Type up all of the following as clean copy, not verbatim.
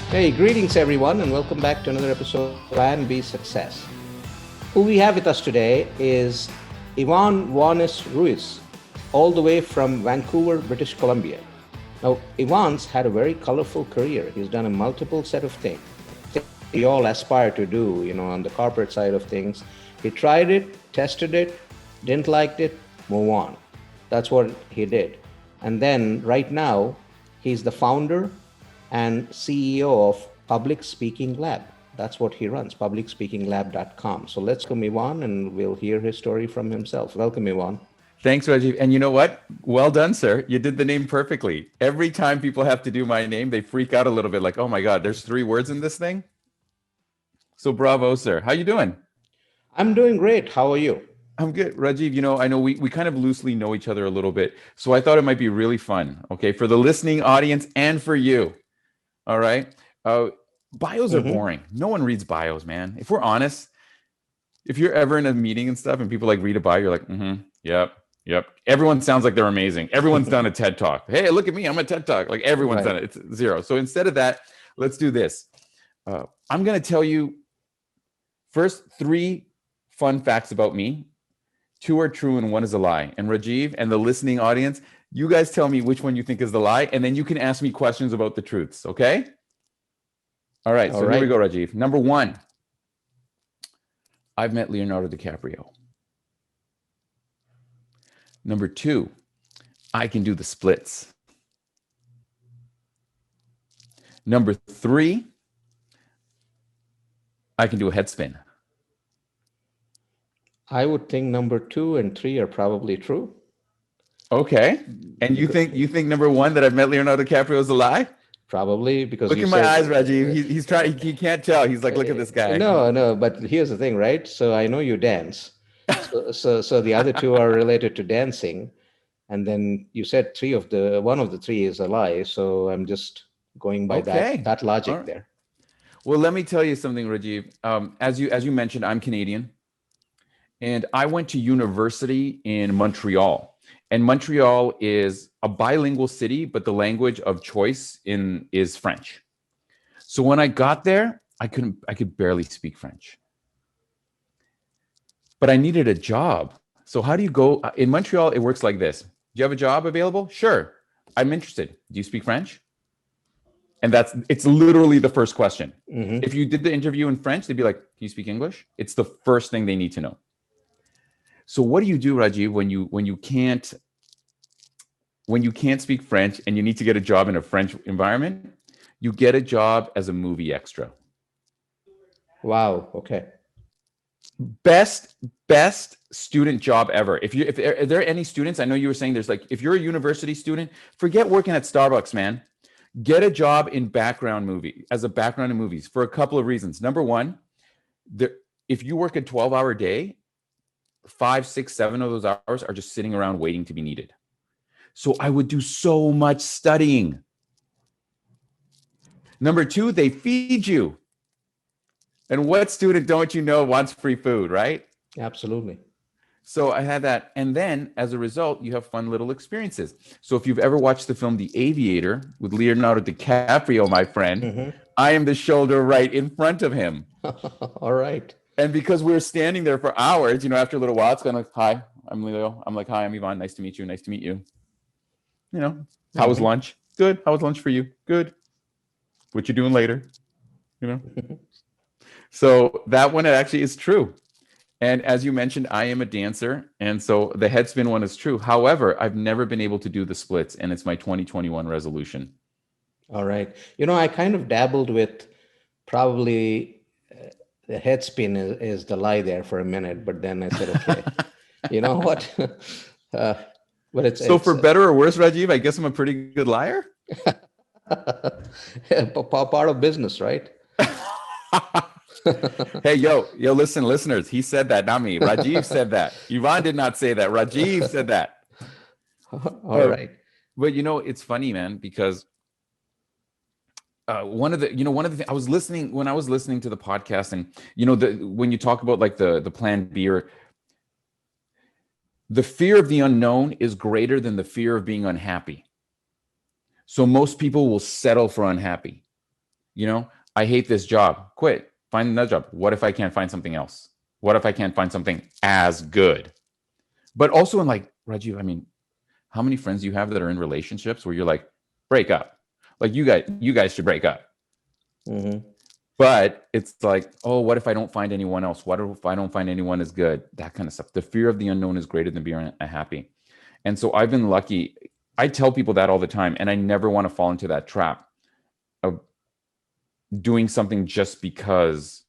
Hey, greetings everyone, and welcome back to another episode of Plan B Success. Who we have with us today is Wanis Ruiz, all the way from Vancouver, British Columbia. Now, Ivan's had a very colorful career. He's done a multiple set of things we all aspire to do, on the corporate side of things. He tried it, tested it, didn't like it, move on. That's what he did. And then right now, he's the founder and CEO of Public Speaking Lab. That's what he runs, publicspeakinglab.com. So let's come Ivan and we'll hear his story from himself. Welcome, Ivan. Thanks, Rajiv. And you know what? Well done, sir. You did the name perfectly. Every time people have to do my name, they freak out a little bit like, oh my God, there's 3 words in this thing. So bravo, sir. How you doing? I'm doing great. How are you? I'm good. Rajiv, I know we kind of loosely know each other a little bit. So I thought it might be really fun, okay, for the listening audience and for you. All right. Bios are boring. No one reads bios, man. If we're honest, if you're ever in a meeting and stuff and people like read a bio, you're like, yep. Everyone sounds like they're amazing. Everyone's done a TED Talk. Hey, look at me. I'm a TED Talk. Like everyone's done it. It's 0. So instead of that, let's do this. I'm going to tell you first 3 fun facts about me. 2 are true and 1 is a lie. And Rajiv and the listening audience, you guys tell me which one you think is the lie, and then you can ask me questions about the truths, okay? All right, so here we go, Rajiv. Number 1, I've met Leonardo DiCaprio. Number 2, I can do the splits. Number 3, I can do a head spin. I would think number 2 and 3 are probably true. Okay. And you think number 1 that I've met Leonardo DiCaprio is a lie? Probably because look in my eyes, Rajiv. He's trying. He can't tell. He's like, look at this guy. No. But here's the thing, right? So I know you dance. So the other 2 are related to dancing, and then you said 1 of the 3 is a lie. So I'm just going by that logic there. Well, let me tell you something, Rajiv. As you mentioned, I'm Canadian, and I went to university in Montreal. And Montreal is a bilingual city, but the language of choice is French. So when I got there, I could barely speak French. But I needed a job. So how do you go? In Montreal, it works like this. Do you have a job available? Sure. I'm interested. Do you speak French? And it's literally the first question. If you did the interview in French, they'd be like, can you speak English? It's the first thing they need to know. So what do you do, Rajiv, when you can't speak French and you need to get a job in a French environment? You get a job as a movie extra. Wow. Okay. Best student job ever. Are there any students? I know you were saying there's if you're a university student, forget working at Starbucks, man. Get a job in as a background in movies for a couple of reasons. Number 1, if you work a 12-hour day, 5, 6, 7 of those hours are just sitting around waiting to be needed. So I would do so much studying. Number 2, they feed you. And what student don't you know wants free food, right? Absolutely. So I had that. And then as a result, you have fun little experiences. So if you've ever watched the film The Aviator with Leonardo DiCaprio, my friend, I am the shoulder right in front of him. All right. And because we were standing there for hours, after a little while, it's kind of like, hi, I'm Leo. I'm like, hi, I'm Ivan. Nice to meet you. Nice to meet you. How was lunch? Good. How was lunch for you? Good. What you doing later? So that one actually is true. And as you mentioned, I am a dancer. And so the head spin one is true. However, I've never been able to do the splits, and it's my 2021 resolution. All right. I kind of dabbled with probably the head spin is the lie there for a minute, but then I said, okay, you know what? But it's for better or worse, Rajiv, I guess I'm a pretty good liar. Part of business, right? Hey, yo, listen, listeners. He said that, not me. Rajiv said that. Ivan did not say that. Rajiv said that. All right. But it's funny, man, because one of the things I was listening to the podcast, and when you talk about like the plan B, or the fear of the unknown is greater than the fear of being unhappy. So most people will settle for unhappy. You know, I hate this job. Quit. Find another job. What if I can't find something else? What if I can't find something as good? But also in like, Rajiv, I mean, how many friends do you have that are in relationships where you're like, break up? Like you guys should break up. Mm-hmm. But it's like, oh, what if I don't find anyone else? What if I don't find anyone as good? That kind of stuff. The fear of the unknown is greater than being happy. And so I've been lucky. I tell people that all the time, and I never want to fall into that trap of doing something just because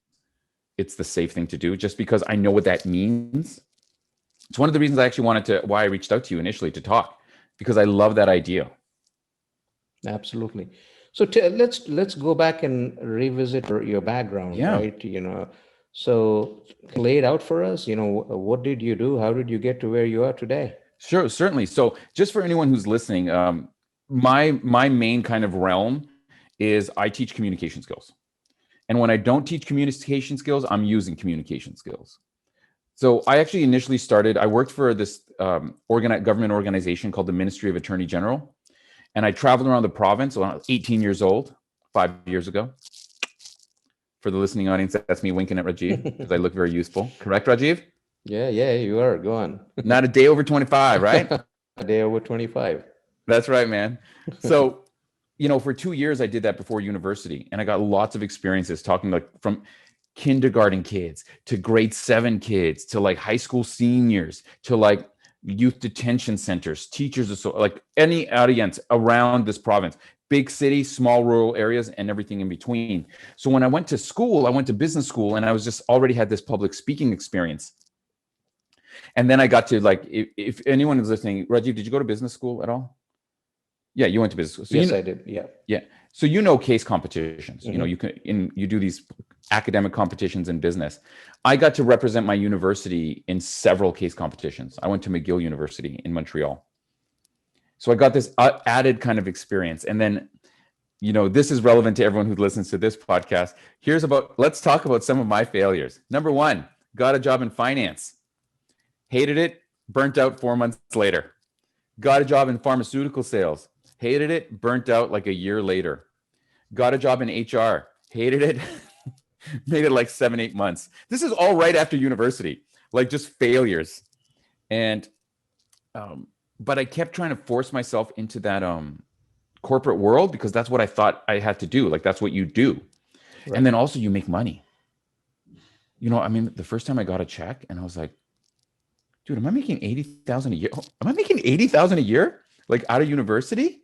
it's the safe thing to do, just because I know what that means. It's one of the reasons I actually why I reached out to you initially to talk, because I love that idea. Absolutely. So let's go back and revisit your background, Yeah. right? So lay it out for us. What did you do? How did you get to where you are today? Sure, certainly. So just for anyone who's listening, my main kind of realm is I teach communication skills. And when I don't teach communication skills, I'm using communication skills. So I actually initially I worked for this government organization called the Ministry of Attorney General. And I traveled around the province when I was 18 years old, 5 years ago. For the listening audience, that's me winking at Rajiv because I look very youthful. Correct, Rajiv? Yeah, you are. Go on. Not a day over 25, right? A day over 25. That's right, man. So, for 2 years, I did that before university, and I got lots of experiences talking like from kindergarten kids to grade 7 kids to like high school seniors to like youth detention centers, teachers, like any audience around this province, big cities, small rural areas, and everything in between. So when I went to school, I went to business school, and I was just already had this public speaking experience. And then I got to like, if anyone is listening, Rajiv, did you go to business school at all? Yeah, you went to business school. So yes, I did. Yeah. Yeah. So case competitions. Mm-hmm. You do these academic competitions in business. I got to represent my university in several case competitions. I went to McGill University in Montreal. So I got this added kind of experience. And then, this is relevant to everyone who listens to this podcast. Let's talk about some of my failures. Number 1, got a job in finance. Hated it, burnt out 4 months later. Got a job in pharmaceutical sales. Hated it, burnt out like a year later. Got a job in HR. Hated it, made it like 7-8 months. This is all right after university, like just failures. And, but I kept trying to force myself into that corporate world because that's what I thought I had to do. Like that's what you do. Right. And then also you make money. The first time I got a check and I was like, dude, am I making 80,000 a year? Am I making 80,000 a year? Like out of university?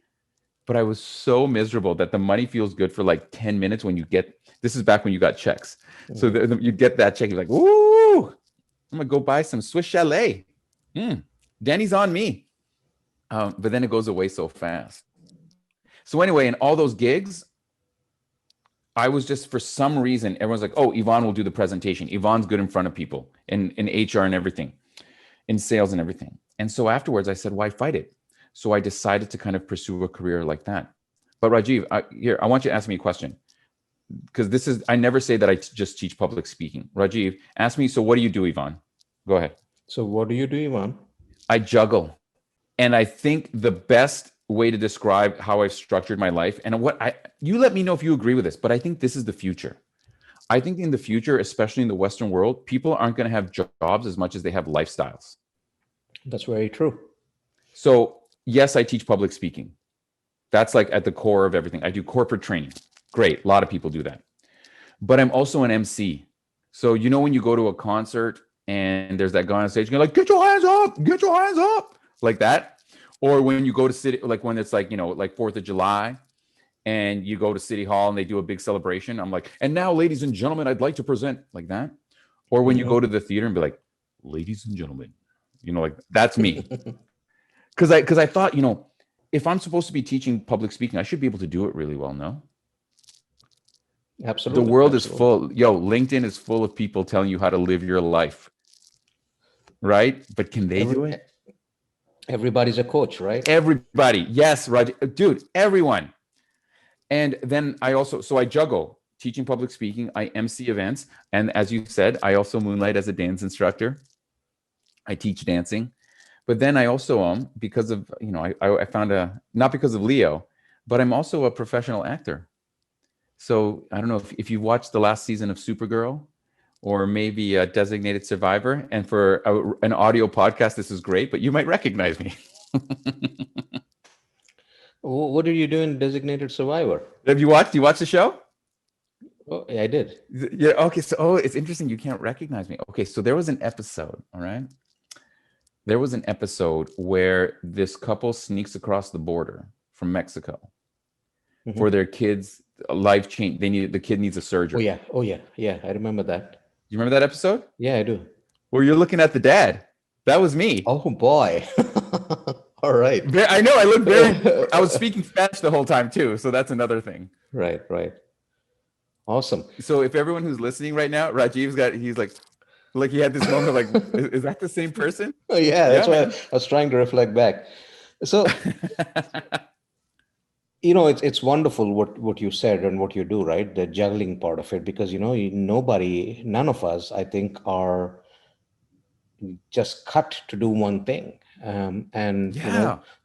But I was so miserable that the money feels good for like 10 minutes when this is back when you got checks. Mm-hmm. So you get that check, you're like, woo, I'm gonna go buy some Swiss Chalet. Danny's on me. But then it goes away so fast. So anyway, in all those gigs, I was just, for some reason, everyone's like, oh, Yvonne will do the presentation. Yvonne's good in front of people in HR and everything, in sales and everything. And so afterwards I said, why fight it? So I decided to kind of pursue a career like that. But Rajiv, I want you to ask me a question, because I never say that I just teach public speaking. Rajiv, ask me, so what do you do, Yvonne? Go ahead. So what do you do, Yvonne? I juggle. And I think the best way to describe how I've structured my life, and you let me know if you agree with this, but I think this is the future. I think in the future, especially in the Western world, people aren't going to have jobs as much as they have lifestyles. That's very true. So yes, I teach public speaking. That's like at the core of everything. I do corporate training. Great. A lot of people do that. But I'm also an MC. So, when you go to a concert and there's that guy on stage, you're like, get your hands up, like that. Or when you go to city, like when it's like, like 4th of July and you go to City Hall and they do a big celebration. I'm like, and now, ladies and gentlemen, I'd like to present, like that. Or when you go to the theater and be like, ladies and gentlemen, like that's me. Because I thought, if I'm supposed to be teaching public speaking, I should be able to do it really well, no? Absolutely. The world is full. LinkedIn is full of people telling you how to live your life, right? But can they do it? Everybody's a coach, right? Everybody. Yes, Roger. Dude, everyone. And then I juggle teaching public speaking. I MC events. And as you said, I also moonlight as a dance instructor. I teach dancing. But then I also, because of, I found not because of Leo, but I'm also a professional actor. So I don't know if you watched the last season of Supergirl or maybe a Designated Survivor. And for an audio podcast, this is great, but you might recognize me. What did you do in Designated Survivor? Have you watched? You watch the show? Oh, yeah, I did. Yeah. Okay. So, it's interesting. You can't recognize me. Okay. So there was an episode. All right. There was an episode where this couple sneaks across the border from Mexico for their kids' life change. The kid needs a surgery. Oh yeah. Yeah, I remember that. You remember that episode? Yeah, I do. Well, you're looking at the dad. That was me. Oh boy. All right. I know. I looked very. I was speaking Spanish the whole time too, so that's another thing. Right. Awesome. So if everyone who's listening right now, he's like he had this moment like, is that the same person? Oh yeah, that's why I was trying to reflect back. So it's wonderful what you said and what you do, right? The juggling part of it, because none of us, I think, are just cut to do one thing.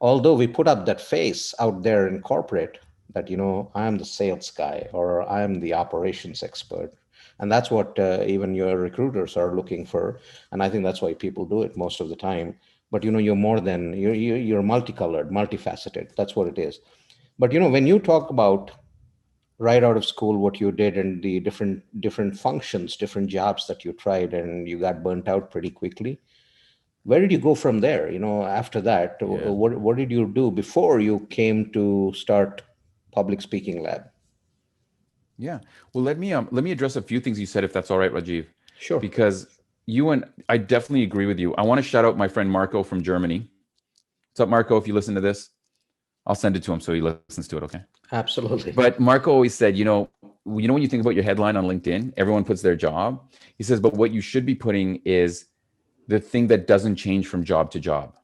Although we put up that face out there in corporate that I am the sales guy or I am the operations expert, and that's what even your recruiters are looking for, and I think that's why people do it most of the time. But you're more than you're multicolored, multifaceted. That's what it is. But when you talk about right out of school what you did and the different functions, different jobs that you tried, and you got burnt out pretty quickly, where did you go from there? After that, what did you do before you came to start Public Speaking Lab? Yeah. Well, let me address a few things you said, if that's all right, Rajiv. Sure. Because I definitely agree with you. I want to shout out my friend Marco from Germany. What's up, Marco? If you listen to this, I'll send it to him so he listens to it. Okay. Absolutely. But Marco always said, when you think about your headline on LinkedIn, everyone puts their job. He says, but what you should be putting is the thing that doesn't change from job to job.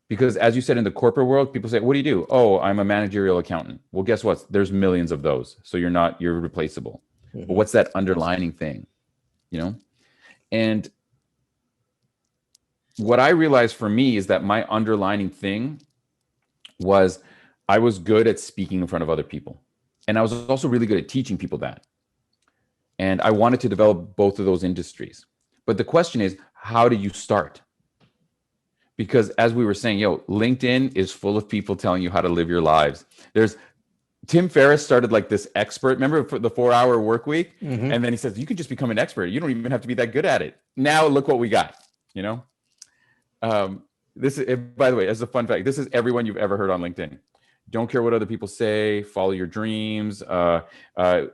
Because as you said, in the corporate world, people say, what do you do? Oh, I'm a managerial accountant. Well, guess what? There's millions of those. So you're replaceable. Mm-hmm. But what's that underlining thing? And what I realized for me is that my underlining thing was I was good at speaking in front of other people. And I was also really good at teaching people that. And I wanted to develop both of those industries. But the question is, how do you start? Because as we were saying, LinkedIn is full of people telling you how to live your lives. There's Tim Ferriss started like this expert, remember, for the 4-hour work week? Mm-hmm. And then he says, you can just become an expert. You don't even have to be that good at it. Now look what we got, This is, by the way, as a fun fact, this is everyone you've ever heard on LinkedIn. Don't care what other people say, follow your dreams,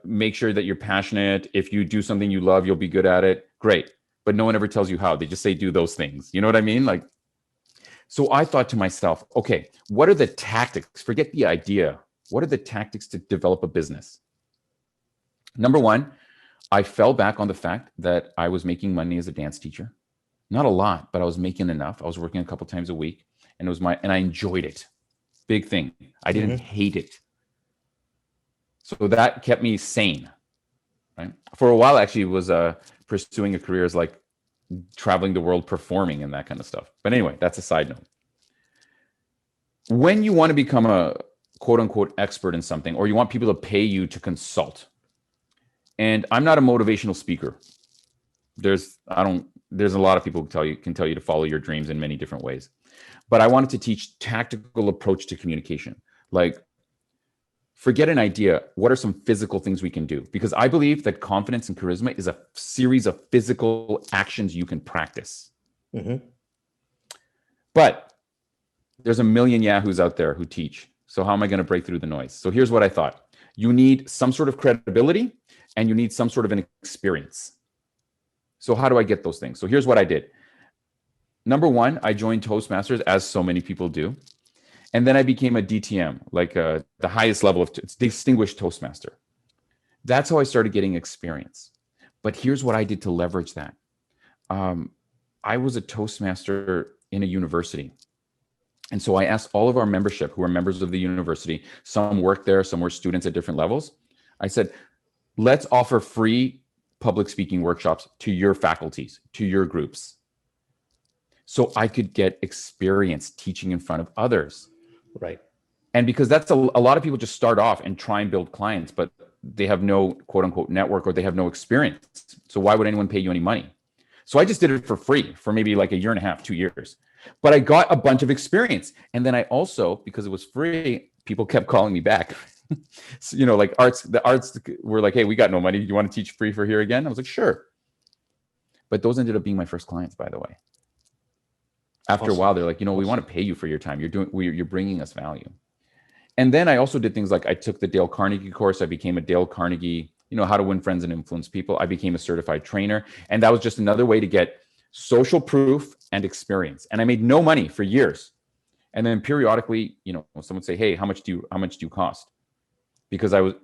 make sure that you're passionate. If you do something you love, you'll be good at it. Great. But no one ever tells you how. They just say, do those things. You know what I mean? So I thought to myself, okay, what are the tactics? Forget the idea. What are the tactics to develop a business? Number one, I fell back on the fact that I was making money as a dance teacher. Not a lot, but I was making enough. I was working a couple times a week, and I enjoyed it. Big thing. I didn't hate it. So that kept me sane. Right? For a while, actually, was pursuing a career as like traveling the world performing and that kind of stuff. But anyway, that's a side note. When you want to become a quote unquote expert in something, or you want people to pay you to consult, and I'm not a motivational speaker. There's a lot of people who can tell you to follow your dreams in many different ways. But I wanted to teach tactical approach to communication. Like, forget an idea. What are some physical things we can do? Because I believe that confidence and charisma is a series of physical actions you can practice. Mm-hmm. But there's a million yahoos out there who teach. So how am I going to break through the noise? So here's what I thought. You need some sort of credibility and you need some sort of an experience. So how do I get those things? So here's what I did. Number one, I joined Toastmasters, as so many people do. And then I became a DTM, like the highest level of distinguished Toastmaster. That's how I started getting experience. But here's what I did to leverage that. I was a Toastmaster in a university. And so I asked all of our membership who are members of the university, some worked there, some were students at different levels. I said, let's offer free public speaking workshops to your faculties, to your groups. So I could get experience teaching in front of others. Right. And because that's a lot of people just start off and try and build clients, but they have no quote unquote network, or they have no experience. So why would anyone pay you any money? So I just did it for free for maybe like a year and a half, 2 years. But I got a bunch of experience. And then I also, because it was free, people kept calling me back. So, like the arts were like, hey, we got no money. Do you want to teach free for here again? I was like, sure. But those ended up being my first clients, by the way. After a while, they're like, we want to pay you for your time. You're bringing us value. And then I also did things like I took the Dale Carnegie course. I became a Dale Carnegie, how to win friends and influence people. I became a certified trainer. And that was just another way to get social proof and experience. And I made no money for years. And then periodically, someone would say, hey, how much do you cost? Because I was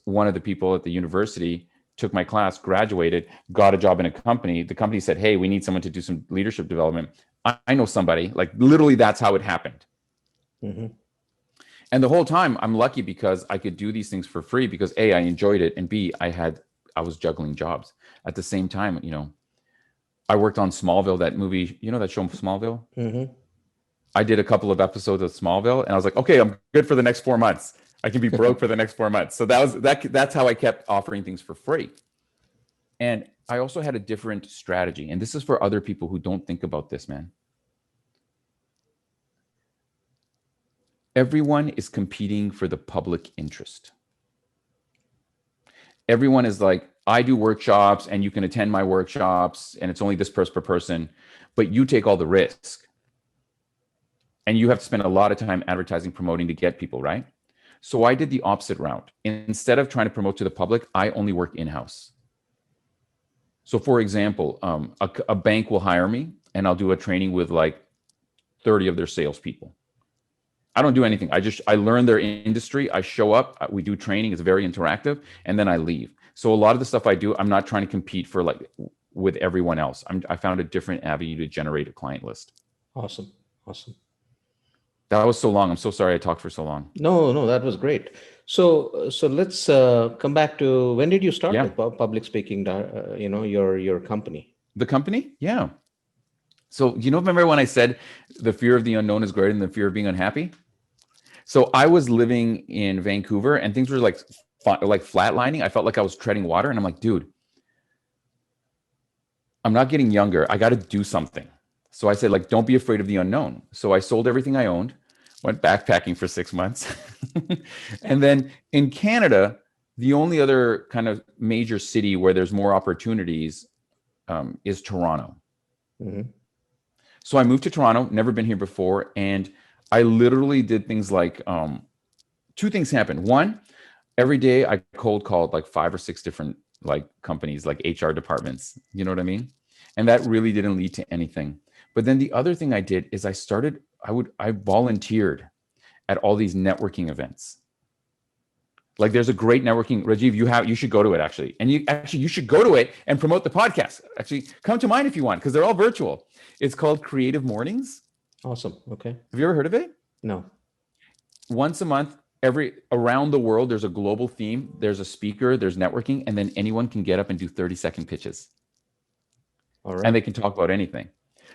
one of the people at the university, took my class, graduated, got a job in a company. The company said, hey, we need someone to do some leadership development. I know somebody. Like literally, that's how it happened. Mm-hmm. And the whole time I'm lucky because I could do these things for free because A, I enjoyed it, and B, I was juggling jobs at the same time. I worked on Smallville, that movie, that show Smallville. Mm-hmm. I did a couple of episodes of Smallville, and I was like, okay, I'm good for the next 4 months. I can be broke for the next 4 months. So that's how I kept offering things for free. And I also had a different strategy, and this is for other people who don't think about this, man. Everyone is competing for the public interest. Everyone is like, I do workshops and you can attend my workshops and it's only this price per person, but you take all the risk. And you have to spend a lot of time advertising, promoting to get people, right? So I did the opposite route. Instead of trying to promote to the public, I only work in-house. So for example, a bank will hire me and I'll do a training with like 30 of their salespeople. I don't do anything. I learn their industry. I show up, we do training. It's very interactive. And then I leave. So a lot of the stuff I do, I'm not trying to compete with everyone else. I found a different avenue to generate a client list. Awesome. That was so long. I'm so sorry I talked for so long. No, that was great. So let's come back to, when did you start with public speaking, your company? The company? Yeah. So, remember when I said the fear of the unknown is greater than the fear of being unhappy? So I was living in Vancouver and things were like flatlining. I felt like I was treading water and I'm like, dude, I'm not getting younger. I got to do something. So I said, don't be afraid of the unknown. So I sold everything I owned, went backpacking for 6 months. And then in Canada, the only other kind of major city where there's more opportunities is Toronto. Mm-hmm. So I moved to Toronto, never been here before. And I literally did things like, two things happened. One, every day I cold called like 5 or 6 different companies, like HR departments, you know what I mean? And that really didn't lead to anything. But then the other thing I did is I volunteered at all these networking events. Like there's a great networking, Rajiv, you should go to it actually. And you should go to it and promote the podcast. Actually, come to mine if you want, because they're all virtual. It's called Creative Mornings. Awesome. Okay. Have you ever heard of it? No. Once a month, around the world, there's a global theme. There's a speaker, there's networking, and then anyone can get up and do 30-second pitches. All right. And they can talk about anything.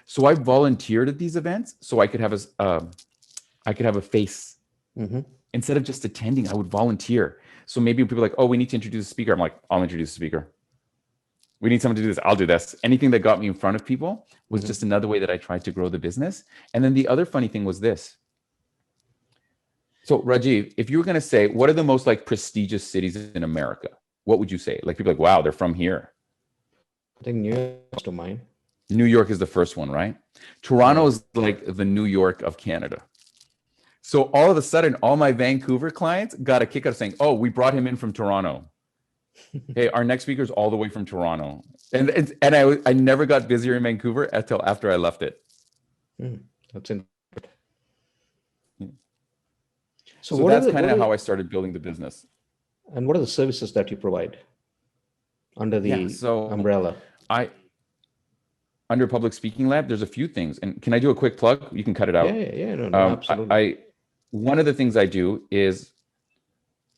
So I volunteered at these events so I could have a face. Mm-hmm. Instead of just attending, I would volunteer. So maybe people are like, oh, we need to introduce a speaker. I'm like, I'll introduce a speaker. We need someone to do this. I'll do this. Anything that got me in front of people was just another way that I tried to grow the business. And then the other funny thing was this. So Rajiv, if you were going to say, what are the most prestigious cities in America? What would you say? People are like, wow, they're from here. I think New York comes to mind. New York is the first one, right? Toronto is like the New York of Canada. So all of a sudden, all my Vancouver clients got a kick out of saying, oh, we brought him in from Toronto. Hey, our next speaker is all the way from Toronto. And I never got busier in Vancouver until after I left it. That's interesting. So that's kind of how I started building the business. And what are the services that you provide under the umbrella? Under Public Speaking Lab, there's a few things. And can I do a quick plug? You can cut it out. Yeah, no, absolutely. One of the things I do is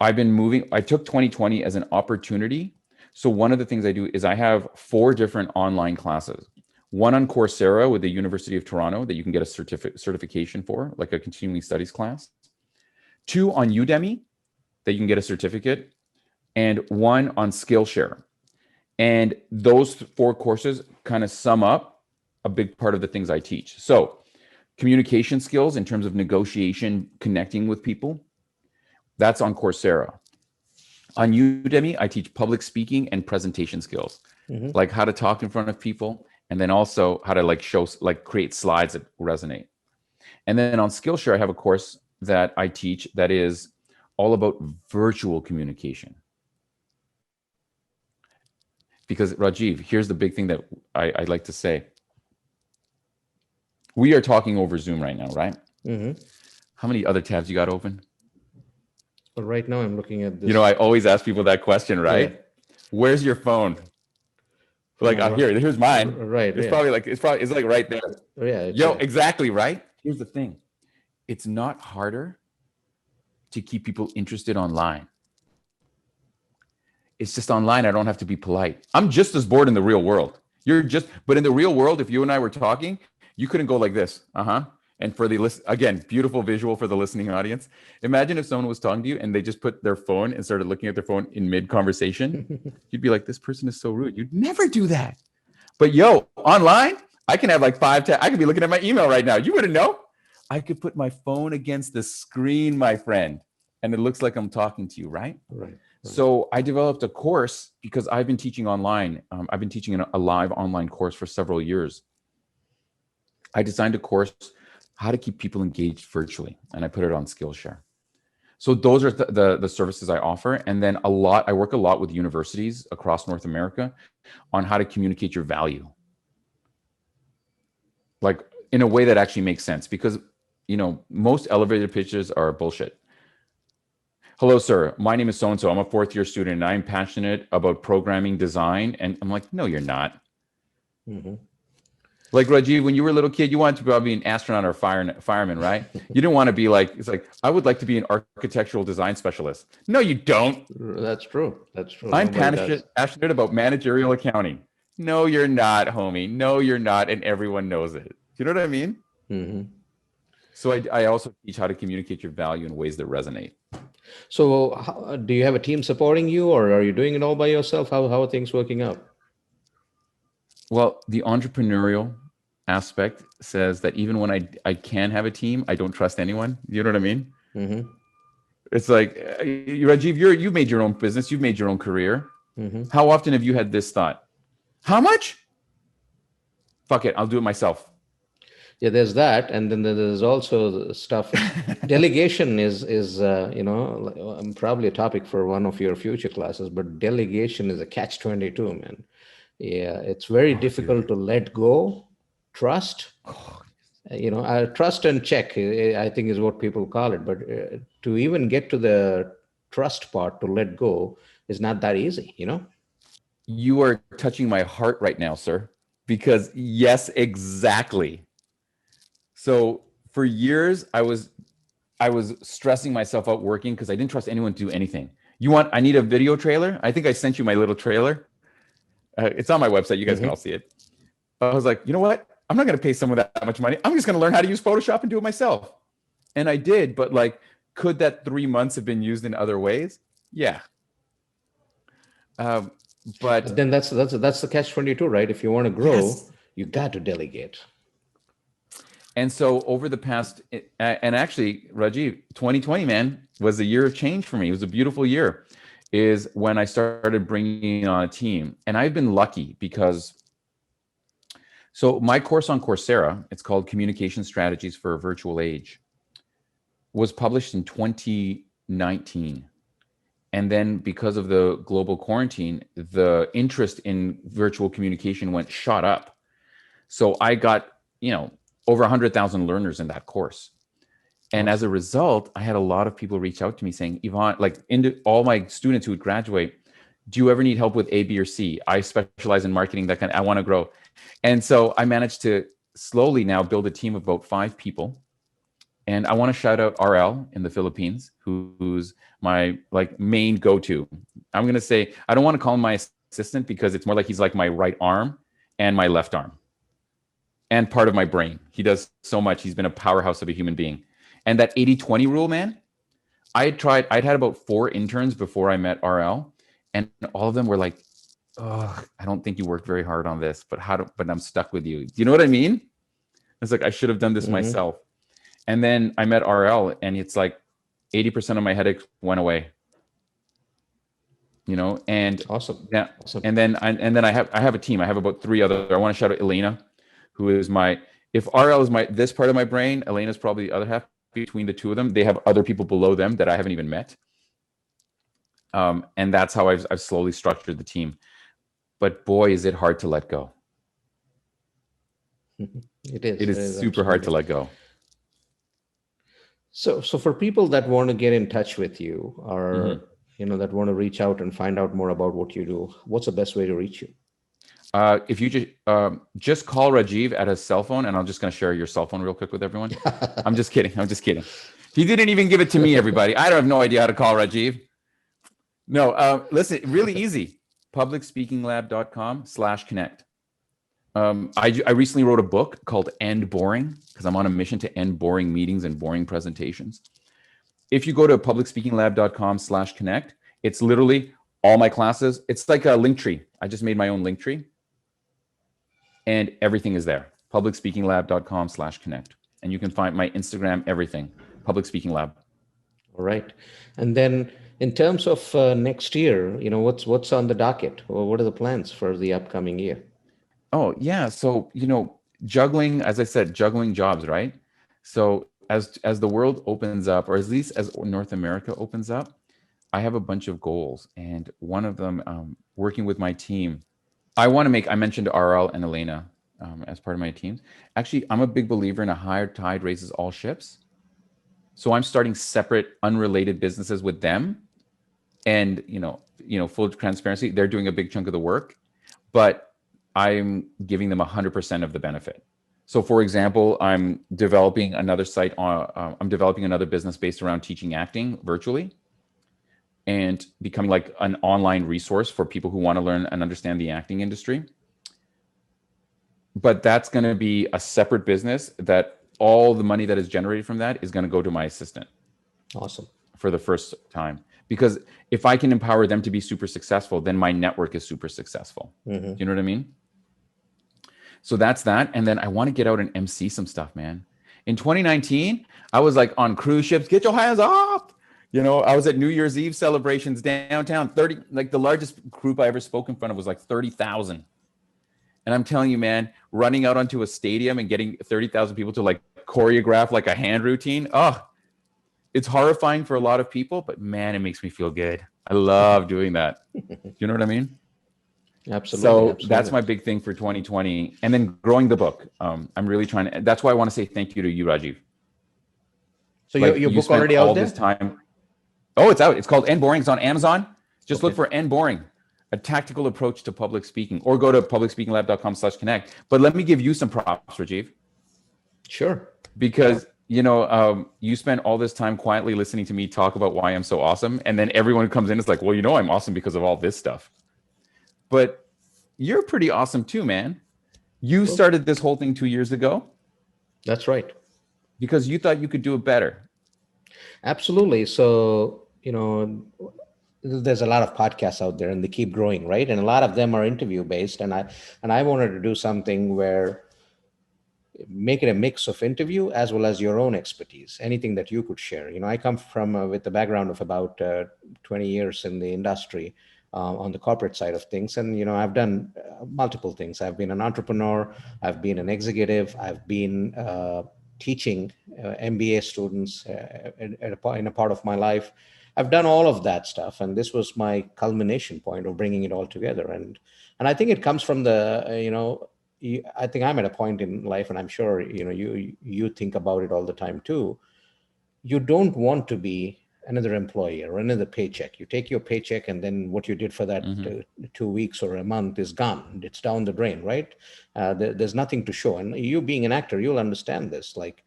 I took 2020 as an opportunity. So one of the things I do is I have 4 different online classes. One on Coursera with the University of Toronto that you can get a certification for, like a continuing studies class. 2 on Udemy that you can get a certificate. and one on Skillshare. And those 4 courses kind of sum up a big part of the things I teach. So communication skills in terms of negotiation, connecting with people, that's on Coursera. On Udemy, I teach public speaking and presentation skills, like how to talk in front of people, and then also how to create slides that resonate. And then on Skillshare, I have a course that I teach that is all about virtual communication. Because Rajiv, here's the big thing that I'd like to say. We are talking over Zoom right now, right? How many other tabs you got open? But right now I'm looking at this. You know, I always ask people that question, right? Yeah. Where's your phone? Like, here's mine. Right. It's probably like, it's like right there. Yeah. Exactly, right? Here's the thing. It's not harder to keep people interested online. It's just online. I don't have to be polite. I'm just as bored in the real world. But in the real world, if you and I were talking, you couldn't go like this. And for the again, beautiful visual for the listening audience. Imagine if someone was talking to you and they just put their phone and started looking at their phone in mid-conversation. You'd be like, this person is so rude. You'd never do that. But online, I can have like 5 tabs. I could be looking at my email right now. You wouldn't know. I could put my phone against the screen, my friend, and it looks like I'm talking to you, right? Right. So I developed a course because I've been teaching online. I've been teaching a live online course for several years. I designed a course, how to keep people engaged virtually, and I put it on Skillshare. So those are the services I offer. And then I work a lot with universities across North America on how to communicate your value. Like in a way that actually makes sense, because most elevator pitches are bullshit. Hello, sir. My name is so-and-so. I'm a 4th-year student and I'm passionate about programming design. And I'm like, no, you're not. Like Rajiv, when you were a little kid, you wanted to probably be an astronaut or fireman, right? You didn't want to be it's like, I would like to be an architectural design specialist. No, you don't. That's true. I'm passionate about managerial accounting. No, you're not, homie. No, you're not. And everyone knows it. You know what I mean? So I also teach how to communicate your value in ways that resonate. So do you have a team supporting you, or are you doing it all by yourself? How are things working out? Well, the entrepreneurial aspect says that even when I can have a team, I don't trust anyone. You know what I mean? It's like, Rajiv, you've made your own business. You've made your own career. How often have you had this thought? How much? Fuck it. I'll do it myself. Yeah, there's that. And then there's also the stuff. Delegation is probably a topic for one of your future classes, but delegation is a catch-22, man. Yeah, it's very difficult to let go, trust. Trust and check, I think, is what people call it. But to even get to the trust part, to let go, is not that easy, You are touching my heart right now, sir, because yes, exactly. So for years, I was stressing myself out working because I didn't trust anyone to do anything. I need a video trailer? I think I sent you my little trailer. It's on my website. You guys can all see it. I was like, you know what? I'm not going to pay someone that much money. I'm just going to learn how to use Photoshop and do it myself. And I did. But could that 3 months have been used in other ways? Yeah. But then that's the catch-22, right? If you want to grow, you got to delegate. And so over the past, and actually, Rajiv, 2020, man, was a year of change for me. It was a beautiful year, is when I started bringing on a team. And I've been lucky because, so my course on Coursera, it's called Communication Strategies for a Virtual Age, was published in 2019. And then because of the global quarantine, the interest in virtual communication shot up. So I got, over 100,000 learners in that course. And as a result, I had a lot of people reach out to me saying, Yvonne, all my students who would graduate, do you ever need help with A, B, or C? I specialize in marketing, I want to grow. And so I managed to slowly now build a team of about 5 people. And I want to shout out RL in the Philippines, who's my main go-to. I'm going to say, I don't want to call him my assistant because it's more like he's like my right arm and my left arm and part of my brain. He does so much. He's been a powerhouse of a human being. And that 80-20 rule, man, I'd had about 4 interns before I met RL. And all of them were like, oh, I don't think you worked very hard on this, but but I'm stuck with you. Do you know what I mean? It's like, I should have done this myself. And then I met RL, and it's like 80% of my headaches went away. You know, and Awesome. yeah, Awesome. and then I have a team. I have about 3 other. I want to shout out Elena, who is if RL is this part of my brain, Elena's probably the other half. Between the two of them, they have other people below them that I haven't even met. And that's how I've slowly structured the team. But boy, is it hard to let go. It is. It is super hard to let go. So for people that want to get in touch with you, or that want to reach out and find out more about what you do, what's the best way to reach you? If you just call Rajiv at his cell phone, and I'm just going to share your cell phone real quick with everyone. I'm just kidding. He didn't even give it to me, everybody. I don't have no idea how to call Rajiv. No, listen, really easy. publicspeakinglab.com/connect. I recently wrote a book called End Boring, because I'm on a mission to end boring meetings and boring presentations. If you go to publicspeakinglab.com/connect, it's literally all my classes. It's like a link tree. I just made my own link tree, and everything is there. publicspeakinglab.com/connect. And you can find my Instagram, everything, Public Speaking Lab. All right. And then in terms of next year, what's on the docket, or what are the plans for the upcoming year? Oh, yeah. So, juggling, as I said, juggling jobs, right? So as the world opens up, or at least as North America opens up, I have a bunch of goals. And one of them, working with my team, I mentioned RL and Elena as part of my teams. Actually, I'm a big believer in a higher tide raises all ships. So I'm starting separate, unrelated businesses with them. And, full transparency, they're doing a big chunk of the work, but I'm giving them 100% of the benefit. So for example, I'm developing another site I'm developing another business based around teaching acting virtually and becoming like an online resource for people who want to learn and understand the acting industry. But that's going to be a separate business that all the money that is generated from that is going to go to my assistant. Awesome. For the first time. Because if I can empower them to be super successful, then my network is super successful. Do you know what I mean? So that's that. And then I want to get out and MC some stuff, man. In 2019, I was like on cruise ships, get your hands up. I was at New Year's Eve celebrations downtown, the largest group I ever spoke in front of was like 30,000. And I'm telling you, man, running out onto a stadium and getting 30,000 people to like choreograph like a hand routine. Oh, it's horrifying for a lot of people, but man, it makes me feel good. I love doing that. You know what I mean? Absolutely. So absolutely. That's my big thing for 2020. And then growing the book. I'm really trying to, that's why I want to say thank you to you, Rajiv. So your book already out there? This time. Oh, it's out. It's called End Boring. It's on Amazon. Just look for End Boring, a tactical approach to public speaking, or go to publicspeakinglab.com/connect. But let me give you some props, Rajiv. Sure. Because you spend all this time quietly listening to me talk about why I'm so awesome. And then everyone who comes in is like, well, I'm awesome because of all this stuff. But you're pretty awesome too, man. You started this whole thing 2 years ago. That's right. Because you thought you could do it better. Absolutely. So, there's a lot of podcasts out there and they keep growing, right? And a lot of them are interview based. And I wanted to do something where make it a mix of interview as well as your own expertise, anything that you could share. I come from with the background of about 20 years in the industry on the corporate side of things. And, I've done multiple things. I've been an entrepreneur. I've been an executive. I've been teaching MBA students in a part of my life. I've done all of that stuff. And this was my culmination point of bringing it all together. And I think it comes from I think I'm at a point in life, and I'm sure you think about it all the time too. You don't want to be another employee or another paycheck. You take your paycheck, and then what you did for that 2 weeks or a month is gone. It's down the drain, right? There's nothing to show. And you being an actor, you'll understand this. Like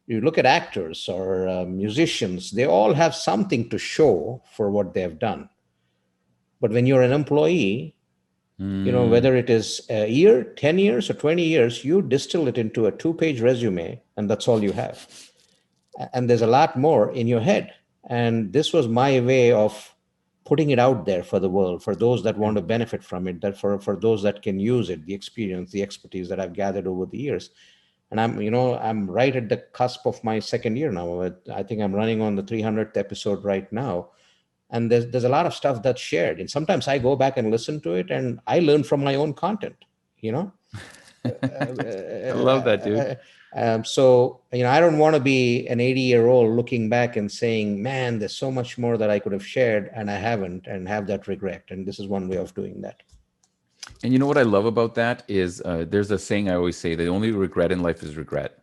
you look at actors or musicians, they all have something to show for what they've done. But when you're an employee, whether it is a year, 10 years, or 20 years, you distill it into a 2-page resume, and that's all you have. And there's a lot more in your head. And this was my way of putting it out there for the world, for those that want to benefit from it, that for those that can use it, the experience, the expertise that I've gathered over the years. And I'm right at the cusp of my second year now. I think I'm running on the 300th episode right now. And there's a lot of stuff that's shared. And sometimes I go back and listen to it and I learn from my own content, you know? I love that, dude. So, I don't want to be an 80-year-old looking back and saying, man, there's so much more that I could have shared and I haven't, and have that regret. And this is one way of doing that. And you know what I love about that is there's a saying I always say: the only regret in life is regret.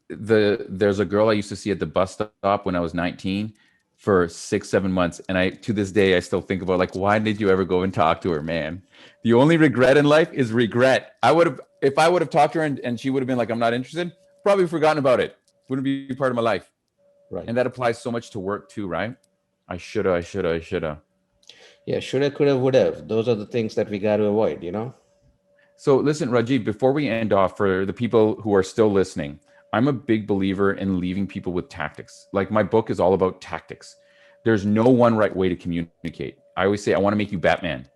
There's a girl I used to see at the bus stop when I was 19 for 6-7 months, and to this day I still think about, like, why did you ever go and talk to her, man? The only regret in life is regret. If I would have talked to her and she would have been like, I'm not interested, probably forgotten about it. Wouldn't be part of my life. Right. And that applies so much to work too, right? I shoulda. Yeah, shoulda, coulda, woulda. Those are the things that we got to avoid, So listen, Rajiv, before we end off, for the people who are still listening, I'm a big believer in leaving people with tactics. Like, my book is all about tactics. There's no one right way to communicate. I always say, I want to make you Batman.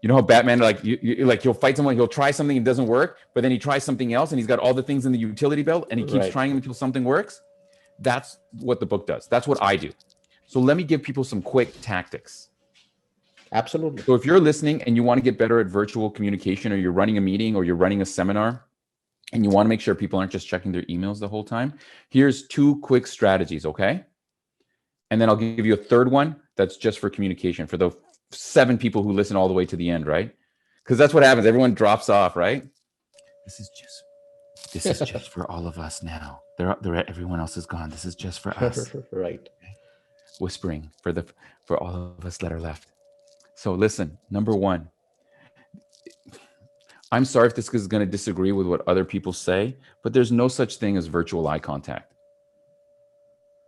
You know how Batman, you'll fight someone, he'll try something, it doesn't work, but then he tries something else and he's got all the things in the utility belt and he keeps trying until something works. That's what the book does. That's what I do. So let me give people some quick tactics. Absolutely. So if you're listening and you want to get better at virtual communication, or you're running a meeting, or you're running a seminar, and you want to make sure people aren't just checking their emails the whole time, here's 2 quick strategies, okay? And then I'll give you a third one that's just for communication, for the 7 people who listen all the way to the end, right? Because that's what happens. Everyone drops off, right? This is just for all of us now. Everyone else is gone. This is just for us. Right. Okay? Whispering for all of us that are left. So listen, number 1, I'm sorry if this is going to disagree with what other people say, but there's no such thing as virtual eye contact.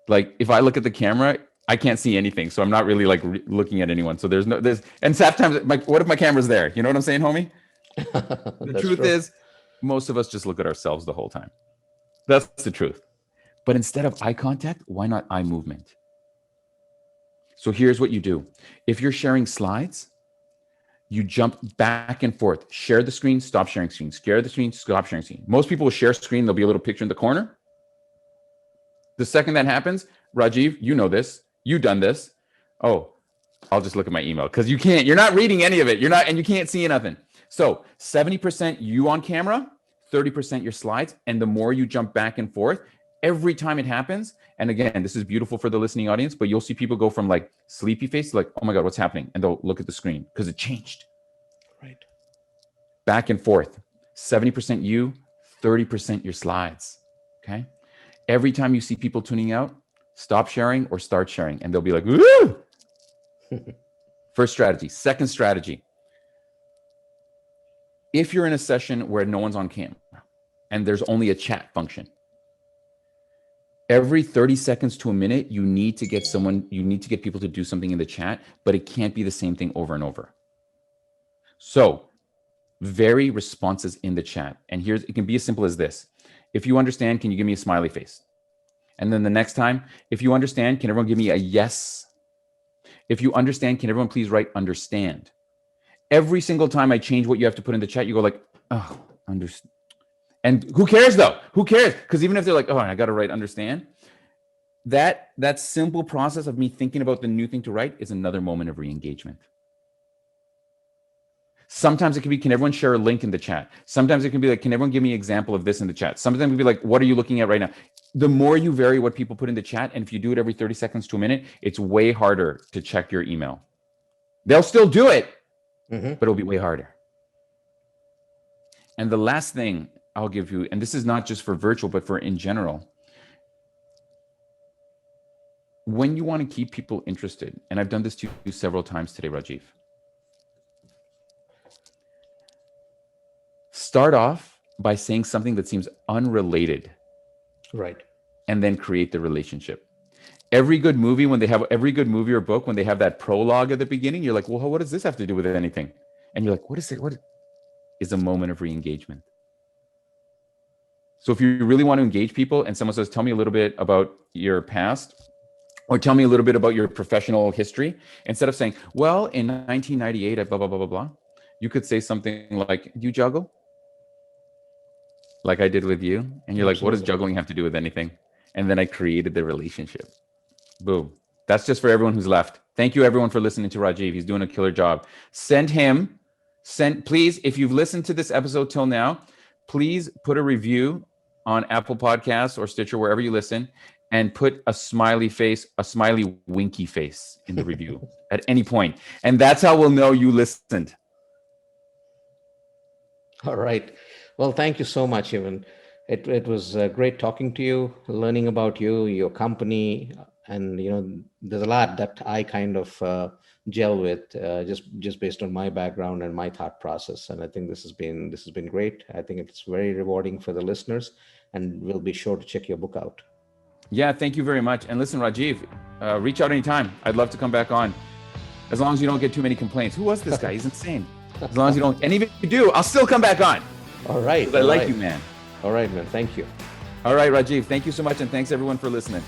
Like, if I look at the camera, I can't see anything. So I'm not really looking at anyone. So and sometimes, what if my camera's there? You know what I'm saying, homie? The truth is, most of us just look at ourselves the whole time. That's the truth. But instead of eye contact, why not eye movement? So here's what you do. If you're sharing slides, you jump back and forth. Share the screen, stop sharing screen. Share the screen, stop sharing screen. Most people will share screen. There'll be a little picture in the corner. The second that happens, Rajiv, you know this. You've done this. Oh, I'll just look at my email, because you're not reading any of it. And you can't see nothing. So 70% you on camera, 30% your slides. And the more you jump back and forth, every time it happens. And again, this is beautiful for the listening audience, but you'll see people go from like sleepy face to like, oh my God, what's happening? And they'll look at the screen because it changed. Right. Back and forth, 70% you, 30% your slides. Okay. Every time you see people tuning out, stop sharing or start sharing, and they'll be like, woo! First strategy. Second strategy. If you're in a session where no one's on camera and there's only a chat function, every 30 seconds to a minute, you need to get people to do something in the chat, but it can't be the same thing over and over. So vary responses in the chat. And it can be as simple as this. If you understand, can you give me a smiley face? And then the next time, if you understand, can everyone give me a yes? If you understand, can everyone please write understand? Every single time I change what you have to put in the chat, you go like, oh, understand. And who cares though? Who cares? Because even if they're like, oh, I got to write understand, that simple process of me thinking about the new thing to write is another moment of re-engagement. Sometimes it can be, can everyone share a link in the chat? Sometimes it can be like, can everyone give me an example of this in the chat? Sometimes it can be like, what are you looking at right now? The more you vary what people put in the chat, and if you do it every 30 seconds to a minute, it's way harder to check your email. They'll still do it, but it'll be way harder. And the last thing I'll give you, and this is not just for virtual, but for in general, when you want to keep people interested, and I've done this to you several times today, Rajiv, start off by saying something that seems unrelated. Right. And then create the relationship. Every good movie or book, when they have that prologue at the beginning, you're like, well, what does this have to do with anything? And you're like, what is it? What is a moment of re-engagement? So if you really want to engage people and someone says, tell me a little bit about your past, or tell me a little bit about your professional history. Instead of saying, well, in 1998, I blah, blah, blah, blah, blah. You could say something like, do you juggle? Like I did with you. And you're like, what does juggling have to do with anything? And then I created the relationship. Boom. That's just for everyone who's left. Thank you, everyone, for listening to Rajiv. He's doing a killer job. Please, if you've listened to this episode till now, please put a review on Apple Podcasts or Stitcher, wherever you listen, and put a smiley face, a smiley winky face in the review at any point. And that's how we'll know you listened. All right. Well, thank you so much, Evan. It was great talking to you, learning about you, your company, and there's a lot that I kind of gel with just based on my background and my thought process. And I think this has been great. I think it's very rewarding for the listeners, and we'll be sure to check your book out. Yeah, thank you very much. And listen, Rajiv, reach out anytime. I'd love to come back on, as long as you don't get too many complaints. Who was this guy? He's insane. As long as you don't, and even if you do, I'll still come back on. All right. I like you, man. All right, man. Thank you. All right, Rajiv. Thank you so much. And thanks everyone for listening.